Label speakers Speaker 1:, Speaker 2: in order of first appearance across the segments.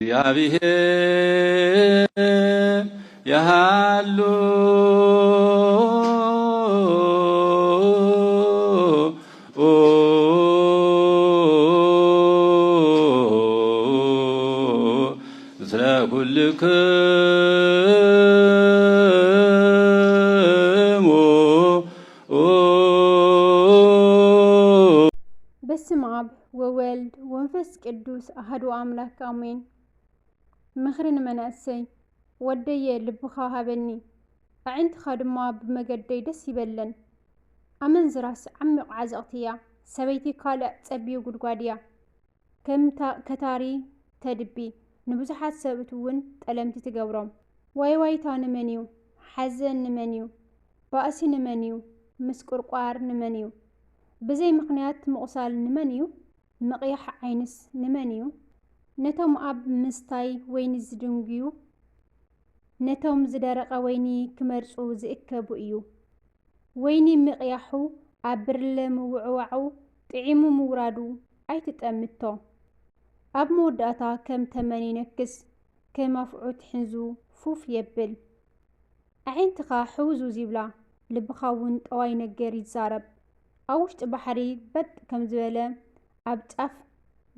Speaker 1: እግዚአብሔር ያሃሉ ስለ ኩልክሙ
Speaker 2: በስመ አብ ወወልድ ወመንፈስ ቅዱስ አሐዱ አምላክ አሜን። ምኽርን መናእሰይ ወደየ ልብኻ ሃበኒ ኣዒንትኻ ድማ ብመገደይ ደስ ይበለን። ኣመንዝራስ ዓሚቕ ዓዘቕቲ እያ፣ ሰበይቲ ካልእ ፀቢዩ ጉድጓድ እያ። ከም ከታሪ ተድቢ ንብዙሓት ሰብእት እውን ጠለምቲ ትገብሮም። ዋይዋይታ ንመን እዩ? ሓዘን ንመን እዩ? ባእሲ ንመን እዩ? ምስቁርቋር ንመን እዩ? ብዘይ ምኽንያት ምቑሳል ንመን እዩ? ምቕያሕ ዓይንስ ንመን እዩ? ነቶም ኣብ ምስታይ ወይኒ ዝድንግዩ፣ ነቶም ዝደረቐ ወይኒ ክመርፁ ዝእከቡ እዩ። ወይኒ ምቕያሑ ኣብ ብርለ ምውዕዋዑ ጥዒሙ ምውራዱ ኣይትጠምቶ። ኣብ መወዳእታ ከም ተመን ይነክስ፣ ከም ኣፍዑት ሕንዙ ፉፍ የብል። ኣዒንትኻ ሕውዙዝ ይብላ፣ ልብኻ እውን ጠዋይ ነገር ይዛረብ። ኣብ ውሽጢ ባሕሪ በጥ ከም ዝበለ ኣብ ጫፍ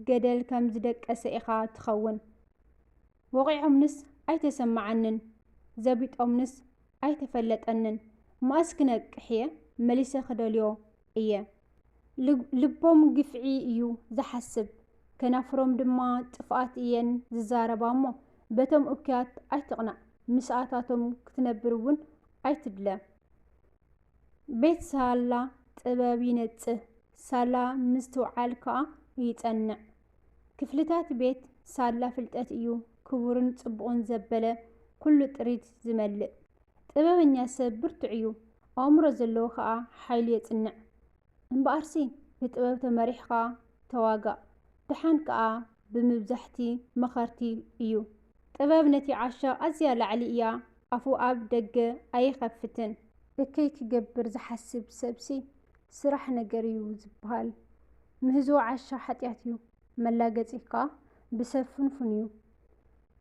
Speaker 2: ገደል ከም ዝደቀሰ ኢኻ ትኸውን። ወቂዖምንስ ኣይተሰማዓንን፣ ዘቢጦምንስ ኣይተፈለጠንን። ማእስ ክነቅሕ እየ መሊሰ ክደልዮ እየ። ልቦም ግፍዒ እዩ ዝሓስብ፣ ከናፍሮም ድማ ጥፍኣት እየን ዝዛረባ እሞ በቶም እኩያት ኣይትቕናዕ፣ ምስኣታቶም ክትነብር እውን ኣይትድለ። ቤት ሳላ ጥበብ ይነጽህ፣ ሳላ ምስ ትውዓል ከዓ ይጸንዕ። ክፍልታት ቤት ሳላ ፍልጠት እዩ ክቡርን ጽቡቕን ዘበለ ኩሉ ጥሪት ዝመልእ። ጥበበኛ ሰብ ብርቱዕ እዩ፣ ኣእምሮ ዘለዎ ከዓ ሓይሉ የጽንዕ። እምበኣርሲ ብጥበብ ተመሪሕኻ ተዋጋእ፣ ድሓን ከዓ ብምብዛሕቲ መኸርቲ እዩ። ጥበብ ነቲ ዓሻ ኣዝያ ላዕሊ እያ፣ ኣፉ ኣብ ደገ ኣይኸፍትን። እከይ ክገብር ዝሓስብ ሰብሲ ስራሕ ነገር እዩ ዝበሃል። ምህዞ ዓሻ ሓጢኣት እዩ፣ መላገጺ ከዓ ብሰብ ፍንፉን እዩ።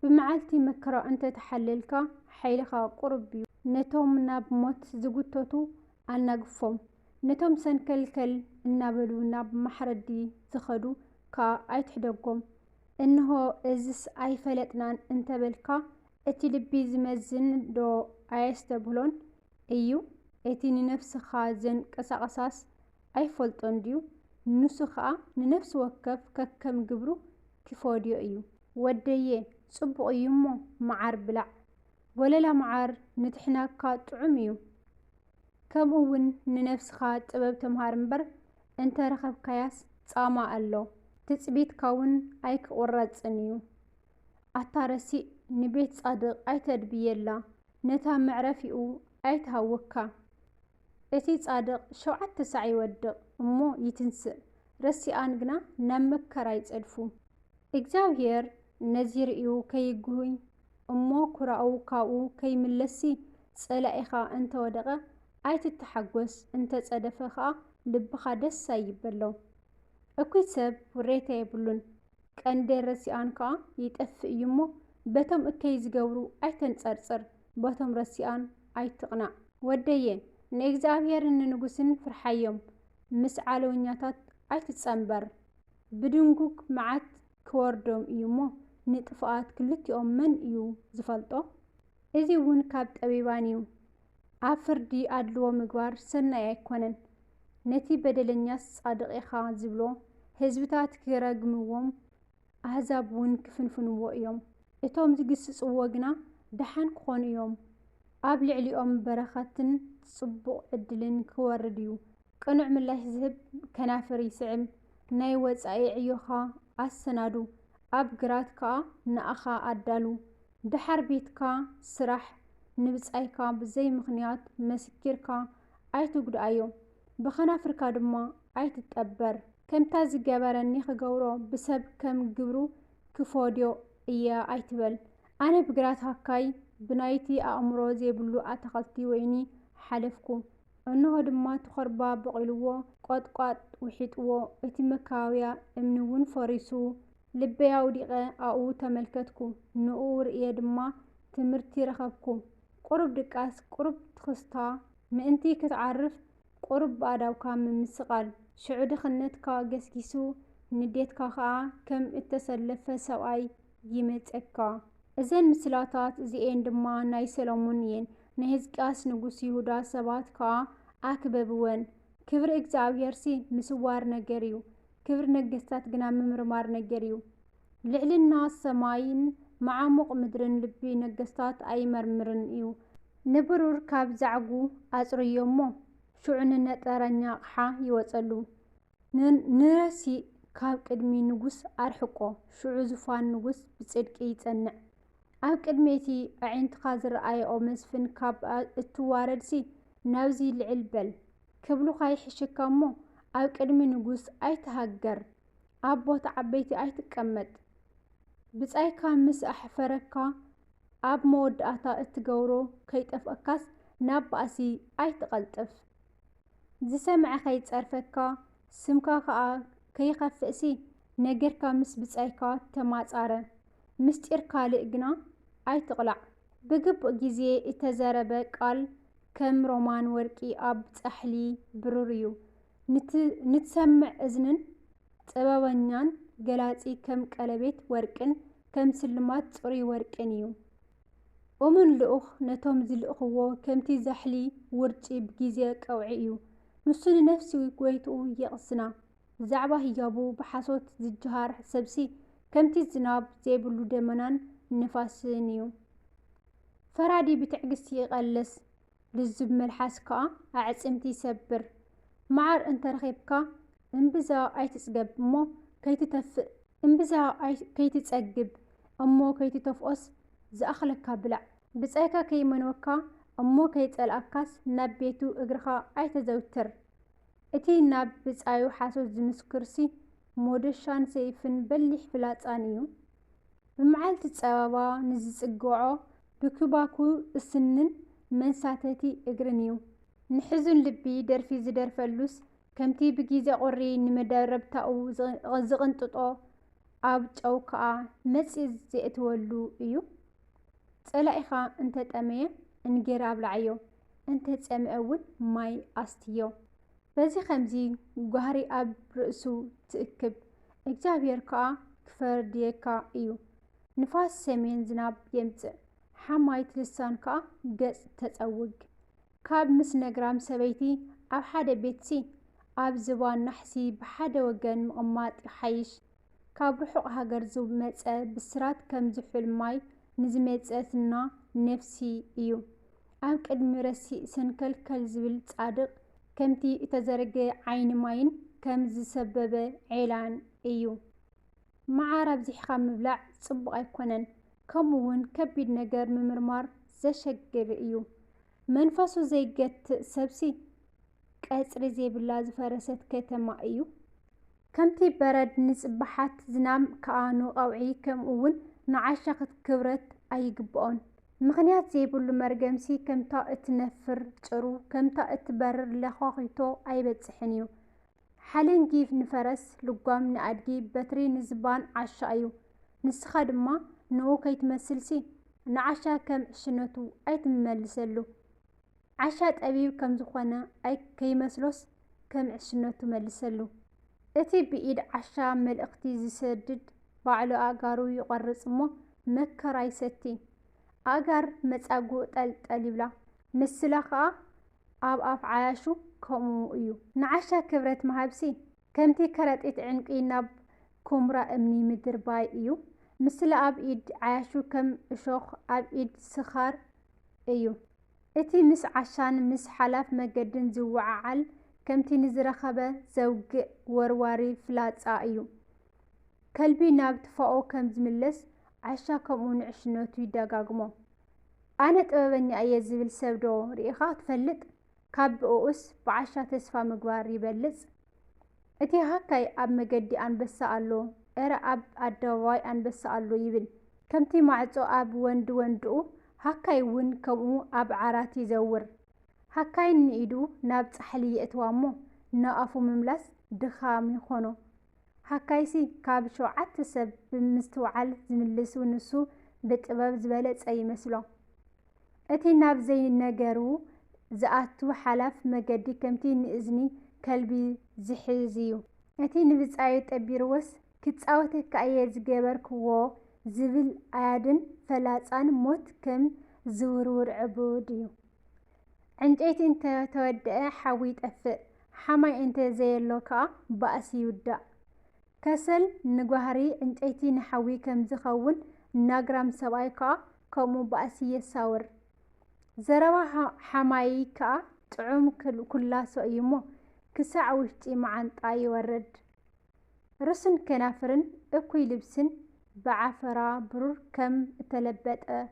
Speaker 2: ብመዓልቲ መከራ እንተተሓለልካ ሓይልኻ ቁርብ እዩ። ነቶም ናብ ሞት ዝጉተቱ ኣናግፎም፣ ነቶም ሰንከልከል እናበሉ ናብ ማሕረዲ ዝኸዱ ከዓ ኣይትሕደጎም። እንሆ እዝስ ኣይፈለጥናን እንተበልካ እቲ ልቢ ዝመዝን ዶ ኣየስተብህሎን እዩ? እቲ ንነፍስኻ ዘንቀሳቐሳስ ኣይፈልጦን ድዩ? ንሱ ከዓ ንነፍሲ ወከፍ ከከም ግብሩ ክፈድዮ እዩ። ወደየ ጽቡቕ እዩ እሞ መዓር ብላዕ፣ ወለላ መዓር ንትሕናካ ጥዑም እዩ። ከምኡ እውን ንነፍስኻ ጥበብ ተምሃር እምበር እንተረኸብካያስ ጻማ ኣሎ፣ ትጽቢትካ እውን ኣይክቑረጽን እዩ። ኣታረሲእ ንቤት ጻድቕ ኣይተድብየላ፣ ነታ መዕረፊኡ ኣይትሃውካ። እቲ ጻድቕ 7 ሳዕ ይወድቕ እሞ ይትንስእ፣ ረሲኣን ግና ናብ መከራ ይጸድፉ። እግዚኣብሔር ነዚ ርእዩ ከይጉህይ እሞ ኩራኡ ካብኡ ከይምለሲ ጸላኢኻ እንተወደቐ ኣይትተሓጐስ፣ እንተጸደፈ ከዓ ልብኻ ደስ ኣይበሎ። እኩይ ሰብ ውሬታ የብሉን፣ ቀንደል ረሲኣን ከዓ ይጠፍእ እዩ እሞ በቶም እከይ ዝገብሩ ኣይተንጸርጽር፣ በቶም ረሲኣን ኣይትቕናዕ። ወደየ ንእግዚኣብሔርን ንንጉስን ፍርሓዮም፣ ምስ ዓለውኛታት ኣይትጸንበር። ብድንጉግ መዓት ክወርዶም እዩ እሞ ንጥፍኣት ክልቲኦም መን እዩ ዝፈልጦ? እዚ እውን ካብ ጠቢባን እዩ። ኣብ ፍርዲ ኣድልዎ ምግባር ሰናይ ኣይኮነን። ነቲ በደለኛስ ጻድቕ ኢኻ ዝብሎ ህዝብታት ክረግምዎም፣ ኣሕዛብ እውን ክፍንፍንዎ እዮም። እቶም ዝግስጽዎ ግና ደሓን ክኾኑ እዮም። ኣብ ልዕሊኦም በረኸትን ጽቡቕ ዕድልን ክወርድ እዩ። ቅኑዕ ምላሽ ዝህብ ከናፍር ይስዕብ። ናይ ወጻኢ ዕዮኻ ኣሰናዱ፣ ኣብ ግራት ከዓ ንኣኻ ኣዳሉ። ድሓር ቤትካ ስራሕ ንብጻይካ ብዘይ ምኽንያት መስኪርካ ኣይትጉድኣዮ፣ ብኸናፍርካ ድማ ኣይትጠበር። ከምታ ዝገበረኒ ክገብሮ ብሰብ ከም ግብሩ ክፈድዮ እየ ኣይትበል። ኣነ ብግራት ሃካይ ብናይቲ ኣእምሮ ዘይብሉ ኣታኽልቲ ወይኒ ሓለፍኩ። እንሆ ድማ ተኸርባ በቒልዎ፣ ቆጥቋጥ ውሒጥዎ፣ እቲ መካበብያ እምኒ እውን ፈሪሱ ልበይ ኣውዲቐ ኣብኡ ተመልከትኩ ንኡ ርእየ ድማ ትምህርቲ ረኸብኩ ቁሩብ ድቃስ ቁሩብ ትኽስታ ምእንቲ ክትዓርፍ ቁሩብ ባእዳውካ ምምስቓል ሽዑ ድኽነትካ ገስጊሱ ንዴትካ ከዓ ከም እተሰለፈ ሰብኣይ ይመፀካ። እዘን ምስላታት እዚአን ድማ ናይ ሰሎሞን እየን። ናይ ሕዝቅያስ ንጉስ ይሁዳ ሰባት ከዓ ኣክበብወን። ክብሪ እግዚኣብሔርሲ ምስዋር ነገር እዩ፣ ክብሪ ነገስታት ግና ምምርማር ነገር እዩ። ልዕልና ሰማይን መዓሙቕ ምድርን ልቢ ነገስታት ኣይመርምርን እዩ። ንብሩር ካብ ዛዕጉ ኣጽርዮሞ ሽዑ ንነጠረኛ ኣቕሓ ይወፀሉ። ንረሲእ ካብ ቅድሚ ንጉስ ኣርሕቆ ሽዑ ዙፋን ንጉስ ብጽድቂ ይጸንዕ። ኣብ ቅድሜቲ ኣዒንትኻ ዝረኣዮ መስፍን ካብ እትዋረድሲ ናብዚ ልዕል በል ክብሉኻ ይሕሽካ እሞ ኣብ ቅድሚ ንጉስ ኣይተሃገር፣ ኣብ ቦታ ዓበይቲ ኣይትቀመጥ። ብጻይካ ምስ ኣሕፈረካ ኣብ መወዳእታ እትገብሮ ከይጠፍአካስ ናብ ባእሲ ኣይትቐልጥፍ። ዝሰምዐ ከይጸርፈካ ስምካ ከዓ ከይኸፍእሲ ነገርካ ምስ ብጻይካ ተማጻረ። ምስጢር ካልእ ግና ኣይትቕላዕ። ብግቡእ ጊዜ እተዘረበ ቃል ከም ሮማን ወርቂ ኣብ ጻሕሊ ብሩር እዩ። ንትሰምዕ እዝንን ጥበበኛን ገላጺ ከም ቀለቤት ወርቅን ከም ስልማት ጽሩይ ወርቅን እዩ። እሙን ልኡኽ ነቶም ዝልእኽዎ ከምቲ ዛሕሊ ውርጪ ብጊዜ ቀውዒ እዩ። ንሱ ንነፍሲ ጐይትኡ የቕስና። ብዛዕባ ህያቡ ብሓሶት ዝጅሃር ሰብሲ ከምቲ ዝናብ ዘይብሉ ደመናን ንፋስን እዩ። ፈራዲ ብትዕግስቲ ይቐለስ፣ ልዙብ መልሓስ ከዓ ኣዕጽምቲ ይሰብር። መዓር እንተረኺብካ እምብዛ ኣይትጽገብ እሞ ከይትተፍእ እምብዛ ከይትጸግብ እሞ ከይትተፍኦስ ዝኣኽለካ ብላዕ። ብጻይካ ከይመንወካ እሞ ከይጸልኣካስ ናብ ቤቱ እግርኻ ኣይተዘውትር። እቲ ናብ ብጻዩ ሓሶት ዝምስክርሲ ሞደሻን ሰይፍን በሊሕ ፍላጻን እዩ። ብመዓልቲ ጸበባ ንዝጽግዖ ብክባኩ እስንን መንሳተቲ እግርን እዩ። ንሕዙን ልቢ ደርፊ ዝደርፈሉስ ከምቲ ብጊዜ ቁሪ ንመደረብታኡ ዝቕንጥጦ ኣብ ጨው ከዓ መጺእ ዘእትወሉ እዩ። ጸላኢኻ እንተጠመየ እንጌራ ኣብላዕዮ፣ እንተጸምአ እውን ማይ ኣስትዮ። በዚ ከምዚ ጓህሪ ኣብ ርእሱ ትእክብ፣ እግዚኣብሔር ከዓ ክፈርድየካ እዩ። ንፋስ ሰሜን ዝናብ የምጽእ፣ ሓማይት ልሳን ከዓ ገጽ ተጸውግ። ካብ ምስ ነግራም ሰበይቲ ኣብ ሓደ ቤትሲ ኣብ ዝባን ናሕሲ ብሓደ ወገን ምቕማጥ ይሓይሽ። ካብ ርሑቕ ሃገር ዝመጸ ብስራት ከም ዝሑል ማይ ንዝመጸትና ነፍሲ እዩ። ኣብ ቅድሚ ረሲእ ሰንከልከል ዝብል ጻድቕ ከምቲ እተዘረገየ ዓይኒ ማይን ከም ዝሰበበ ዔላን እዩ። መዓር ኣብዚሕኻ ምብላዕ ጽቡቕ ኣይኮነን፣ ከምኡውን ከቢድ ነገር ምምርማር ዘሸግር እዩ። መንፈሱ ዘይገትእ ሰብሲ ቀጽሪ ዘይብላ ዝፈረሰት ከተማ እዩ። ከምቲ በረድ ንጽባሓት ዝናብ ከዓ ንቐውዒ ከምኡውን ንዓሻ ክትክብረት ኣይግብኦን። ምኽንያት ዘይብሉ መርገምሲ ከምታ እትነፍር ጭሩ ከምታ እትበርር ለዃኺቶ ኣይበጽሕን እዩ። ሓለንጊ ንፈረስ ልጓም ንኣድጊ በትሪ ንዝባን ዓሻ እዩ። ንስኻ ድማ ንኡ ከይትመስልሲ ንዓሻ ከም ዕሽነቱ ኣይትመልሰሉ። ዓሻ ጠቢብ ከም ዝኾነ ከይመስሎስ ከም ዕሽነቱ መልሰሉ። እቲ ብኢድ ዓሻ መልእኽቲ ዝሰድድ ባዕሉ ኣጋሩ ይቖርጽ እሞ መከራ ይሰቲ። ኣጋር መጻጉዕ ጠልጠል ይብላ፣ ምስላ ከዓ ኣብ ኣፍ ዓያሹ ከምኡ እዩ። ንዓሻ ክብረት መሃብሲ ከምቲ ከረጢት ዕንቂ ናብ ኩምራ እምኒ ምድር ባይ እዩ። ምስላ ኣብ ኢድ ዓያሹ ከም እሾኽ ኣብ ኢድ ስኻር እዩ። እቲ ምስ ዓሻን ምስ ሓላፍ መገድን ዝወዓዓል ከምቲ ንዝረኸበ ዘውግእ ወርዋሪ ፍላጻ እዩ። ከልቢ ናብ ትፋኦ ከም ዝምለስ ዓሻ ከምኡ ንዕሽነቱ ይደጋግሞ። ኣነ ጥበበኛ እየ ዝብል ሰብ ዶ ርኢኻ ትፈልጥ? ካብ ብኡስ ብዓሻ ተስፋ ምግባር ይበልጽ። እቲ ሃካይ ኣብ መገዲ ኣንበሳ ኣሎ፣ እረ ኣብ ኣደባባይ ኣንበሳ ኣሎ ይብል። ከምቲ ማዕጾ ኣብ ወንዲ ወንድኡ ሃካይ እውን ከምኡ ኣብ ዓራት ይዘውር። ሃካይ ንኢዱ ናብ ጻሕሊ የእትዋ እሞ ናብ ኣፉ ምምላስ ድኻም ይኾኖ። حكايسي كاب شوعت سب بمستوعل زملسو نسو بطبب زبلت أي مسلو أتي ناب زي النجارو زأتو حلف مجدي كمتي نإزني كلبي زحزيو أتي نبز آيت أبيروس كتساوتك كأي زجبر كوا زبل آدن فلاتان موت كم زورور عبوديو عندئت انت تودع حويت أفق حماي انت زي اللوكا بأسي يودع كسل نجوهري عندئتي نحوي كم زخون ناقرام سبايكا كمو بأسي يساور زروا حمايكا تعوم كلا سؤيمو كسع وشتي معان طاي ورد رسن كنافرن اكوي لبسن بعفرا برور كم تلبت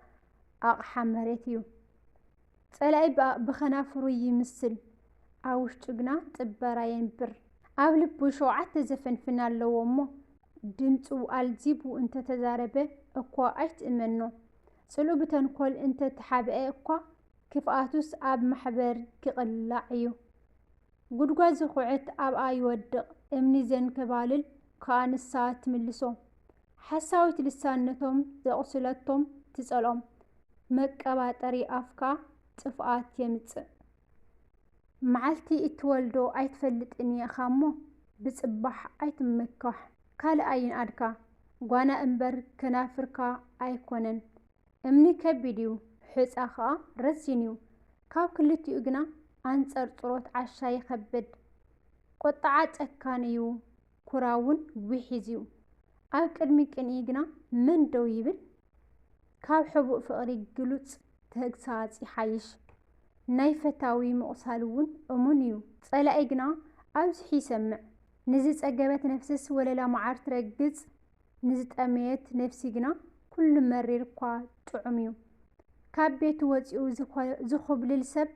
Speaker 2: اقحى مريتيو تلاقي بخنافرو يمثل اوشتقنا تبرا ينبر او لبو شوعات زفنفنا اللومو دمتو الزيبو انت تزاربه اكوا ايت امنو سلو بتنكل انت تحابئ اكوا كفاتوس اب محبر كقلعيو قدقاز خوعت اب اي ودق امني زن كبالل كان الساعة ملسو حساوت لسانتهم زقسلتهم تسألهم مكباتري افكا تفقات يمتص معلتي اتولدو ايتفلت اني اخامو بصبح ايتمكح كال اين ادكا غوانا انبر كنافركا ايكونن امني كبديو حصاخا رسينيو كاب كلتي اغنا انصر طروت عشا يخبد قطعا ጨካንዩ ኩራውን وحيزيو ኣብ ቅድሚ ቅንይግና من دو يبل ካብ ሕቡእ ፍቕሪ ግሉጽ ተግሳጽ ይሓይሽ ናይ ፈታዊ መቕሳልውን እሙን እዩ ጸላኢ ግና ኣብዚ ይሰምዕ ንዚ ጸገበት ነፍስስ ወለላ መዓር ትረግጽ ንዚ ጠመየት ነፍሲ ግና ኩሉ መሪር እኳ ጥዑም እዩ ካብ ቤቱ ወፂኡ ዝኽብልል ሰብ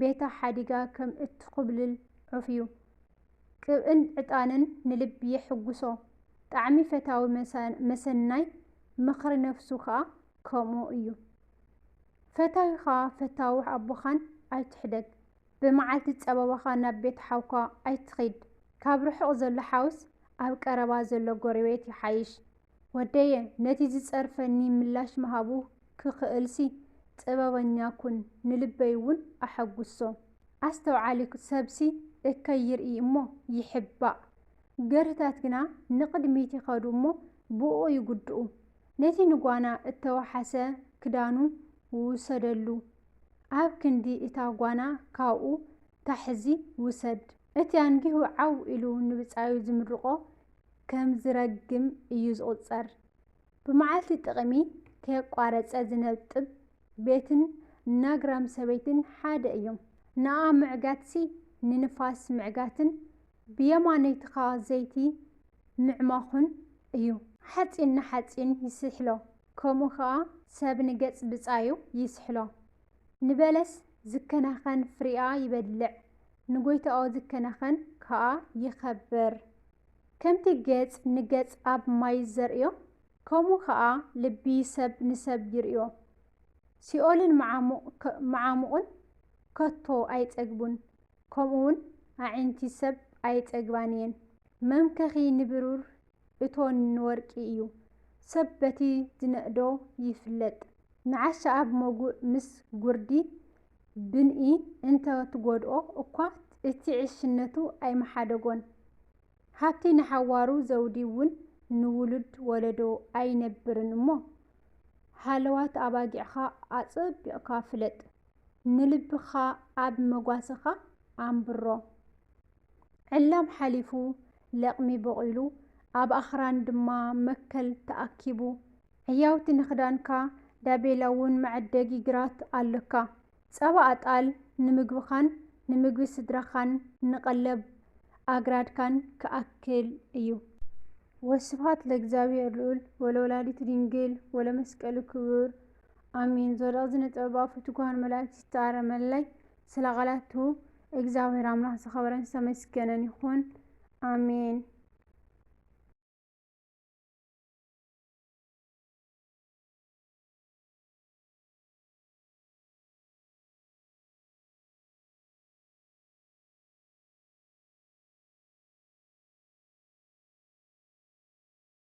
Speaker 2: ቤታ ሓዲጋ ከም እትኽብልል ዑፍዩ ቅብእን ዕጣንን ንልብ የሕጉሶ ጣዕሚ ፈታዊ መሰናይ ምኽሪ ነፍሱ ኸዓ ከምኡ እዩ ፈታዊኻ ፈታዊ ኣቦኻን ኣይትሕደግ ብመዓልቲ ጸበባኻ ናብ ቤት ሓውካ ኣይትኸይድ ካብ ርሑቕ ዘሎ ሓውስ ኣብ ቀረባ ዘሎ ጎረቤት ይሓይሽ ወደየ ነቲ ዝጸርፈኒ ምላሽ መሃቡ ክኽእልሲ ጥበበኛ ኩን ንልበይ እውን ኣሐጉሶ ኣስተውዓሊ ሰብሲ እከይርኢ እሞ ይሕባእ ገርታት ግና ንቕድሚት ይኸዱ እሞ ብኡ ይጉድኡ ነቲ ንጓና እተወሓሰ ክዳኑ ውሰደሉ ኣብ ክንዲ እታ ጓና ካብኡ ታሕዚ ውሰድ እቲ ኣንጊሁ ዓው ኢሉ ንብፃዩ ዝምርቆ ከም ዝረግም እዩ ዝቑፀር ብመዓልቲ ጥቕሚ ከየቋረፀ ዝነጥብ ቤትን ናግራም ሰበይትን ሓደ እዮም ንኣ ምዕጋትሲ ንንፋስ ምዕጋትን ብየማነይትኻ ዘይቲ ምዕማኹን እዩ ሓፂን ንሓፂን ይስሕሎ ከምኡ ኸዓ ሰብ ንገጽ ብፃዩ ይስሕሎ ንበለስ ዝከናኸን ፍሪኣ ይበልዕ ንጎይታኦ ዝከናኸን ከዓ ይኸበር ከምቲ ገጽ ንገጽ ኣብ ማይ ዘርእዮ ከምኡ ኸዓ ልቢ ሰብ ንሰብ ይርእዮ ሲኦልን መዓሙቕን ከቶ ኣይጸግቡን ከምኡውን ኣዒንቲ ሰብ ኣይጸግባን እየን መምከኺ ንብሩር እቶን ንወርቂ እዩ ሰብ በቲ ዝነእዶ ይፍለጥ ንዓሻ ኣብ መጉእ ምስ ጉርዲ ብንኢ እንተ ትጐድኦ እኳ እቲ ዕሽነቱ ኣይመሓደጎን ሃብቲ ንሓዋሩ ዘውዲ እውን ንውሉድ ወለዶ ኣይነብርን እሞ ሃለዋት ኣባጊዕኻ ኣጸቢቕካ ፍለጥ ንልብኻ ኣብ መጓስኻ ኣንብሮ ዕላም ሓሊፉ ለቕሚ በቒሉ ኣብ ኣኽራን ድማ መከል ተኣኪቡ ሕያውቲ ንኽዳንካ ዳቤላውን መዕደጊ ግራት ኣለካ ጸባ ኣጣል ንምግብኻን ንምግቢ ስድራኻን ንቐለብ ኣግራድካን ክኣክል እዩ ወስብሐት ለእግዚአብሔር ልዑል ወለወላዲቱ ድንግል ወለመስቀሉ ክቡር አሜን። ዘወዳቅ ዝነጠበባ ፍትጓን መላእክት ይታረመላይ ስለ ቃላቱ እግዚአብሔር አምላክ ተኸበረን ተመስገነን ይሁን አሜን።